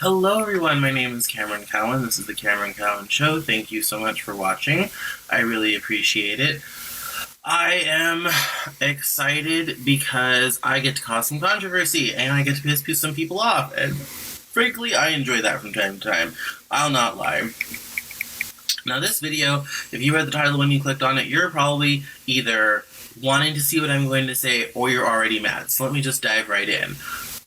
Hello everyone, my name is Cameron Cowan. This is the Cameron Cowan Show. Thank you so much for watching. I really appreciate it. I am excited because I get to cause some controversy and I get to piss some people off. And frankly, I enjoy that from time to time. I'll not lie. Now this video, if you read the title when you clicked on it, you're probably either wanting to see what I'm going to say or you're already mad. So let me just dive right in.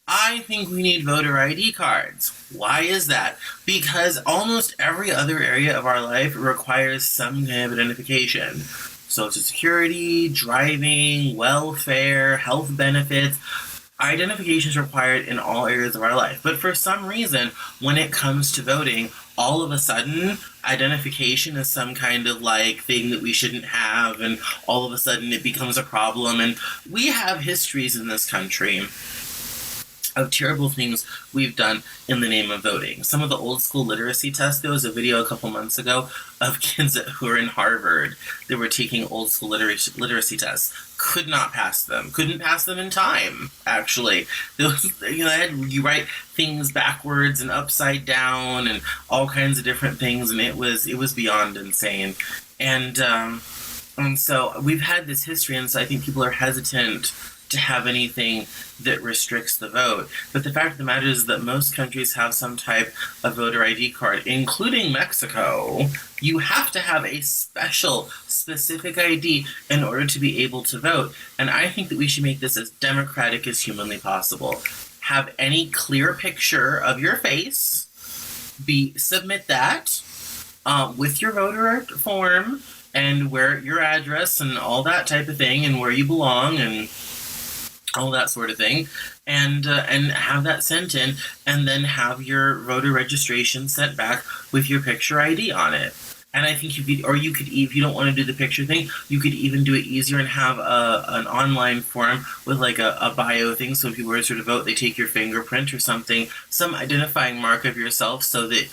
I think we need voter ID cards. Why is that? Because almost every other area of our life requires some kind of identification. Social Security, driving, welfare, health benefits. Identification is required in all areas of our life. But for some reason, when it comes to voting, all of a sudden, identification is some kind of thing that we shouldn't have, and all of a sudden it becomes a problem. And we have histories in this country of terrible things we've done in the name of voting. Some of the old school literacy tests, there was a video a couple months ago of kids who were in Harvard that were taking old school literacy tests. Could not pass them. Couldn't pass them in time, actually. You write things backwards and upside down and all kinds of different things, and it was beyond insane. And so we've had this history, and so I think people are hesitant to have anything that restricts the vote. But the fact of the matter is that most countries have some type of voter ID card, including Mexico. You have to have a specific ID in order to be able to vote. And I think that we should make this as democratic as humanly possible. Have any clear picture of your face, submit that with your voter form and where your address and all that type of thing and where you belong and all that sort of thing, and have that sent in, and then have your voter registration sent back with your picture ID on it. And I think if you don't want to do the picture thing, you could even do it easier and have an online form with a bio thing, so if you were to vote, they take your fingerprint or something, some identifying mark of yourself, so that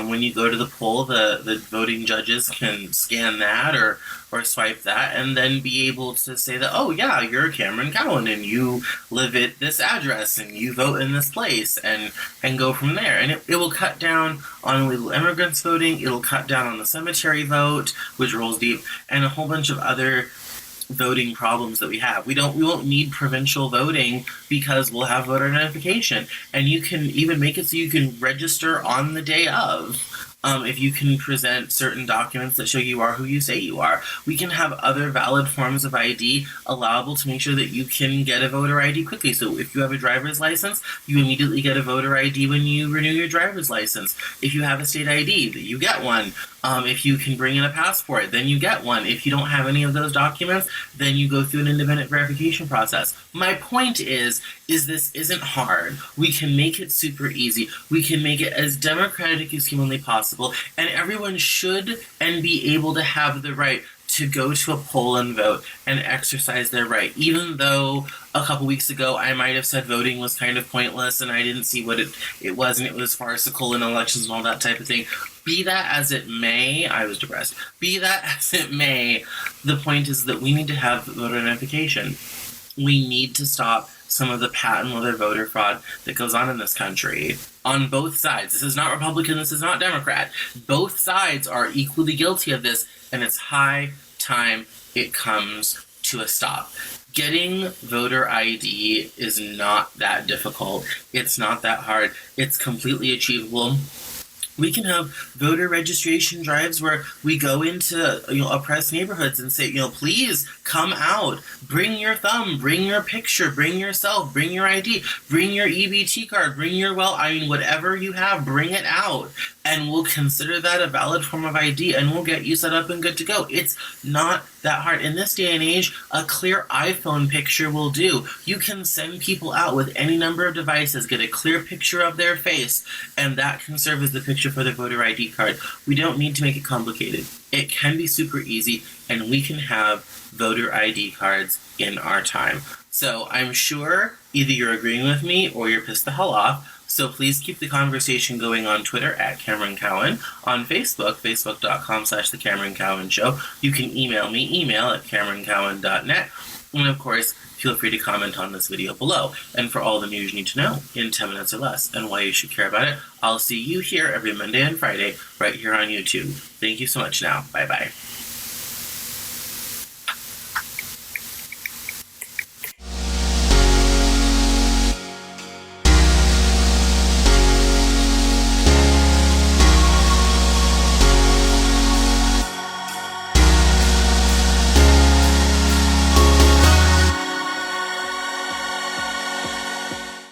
when you go to the poll, the voting judges can scan that or swipe that and then be able to say that, oh yeah, you're Cameron Cowan and you live at this address and you vote in this place, and go from there. And it will cut down on illegal immigrants voting, it'll cut down on the cemetery vote, which rolls deep, and a whole bunch of other voting problems that we have. We won't need provincial voting because we'll have voter identification, and you can even make it so you can register on the day of. If you can present certain documents that show you are who you say you are. We can have other valid forms of ID allowable to make sure that you can get a voter ID quickly. So if you have a driver's license, you immediately get a voter ID when you renew your driver's license. If you have a state ID, you get one. If you can bring in a passport, then you get one. If you don't have any of those documents, then you go through an independent verification process. My point is this isn't hard. We can make it super easy. We can make it as democratic as humanly possible, and everyone should and be able to have the right to go to a poll and vote and exercise their right. Even though a couple weeks ago I might have said voting was kind of pointless and I didn't see what it was, and it was farcical in elections and all that type of thing. Be that as it may, I was depressed. Be that as it may, the point is that we need to have voter identification. We need to stop some of the patent leather voter fraud that goes on in this country. On both sides. This is not Republican, this is not Democrat. Both sides are equally guilty of this, and it's high time it comes to a stop. Getting voter ID is not that difficult. It's not that hard. It's completely achievable. We can have voter registration drives where we go into oppressed neighborhoods and say, please come out, bring your thumb, bring your picture, bring yourself, bring your ID, bring your EBT card, bring your whatever you have, bring it out, and we'll consider that a valid form of ID, and we'll get you set up and good to go. It's not that hard. In this day and age, a clear iPhone picture will do. You can send people out with any number of devices, get a clear picture of their face, and that can serve as the picture for the voter ID card. We don't need to make it complicated. It can be super easy, and we can have voter ID cards in our time. So I'm sure either you're agreeing with me or you're pissed the hell off. So please keep the conversation going on Twitter at Cameron Cowan, on Facebook, facebook.com/The Cameron Cowan Show. You can email me, email at CameronCowan.net. And of course, feel free to comment on this video below. And for all the news you need to know in 10 minutes or less and why you should care about it, I'll see you here every Monday and Friday right here on YouTube. Thank you so much now. Bye-bye.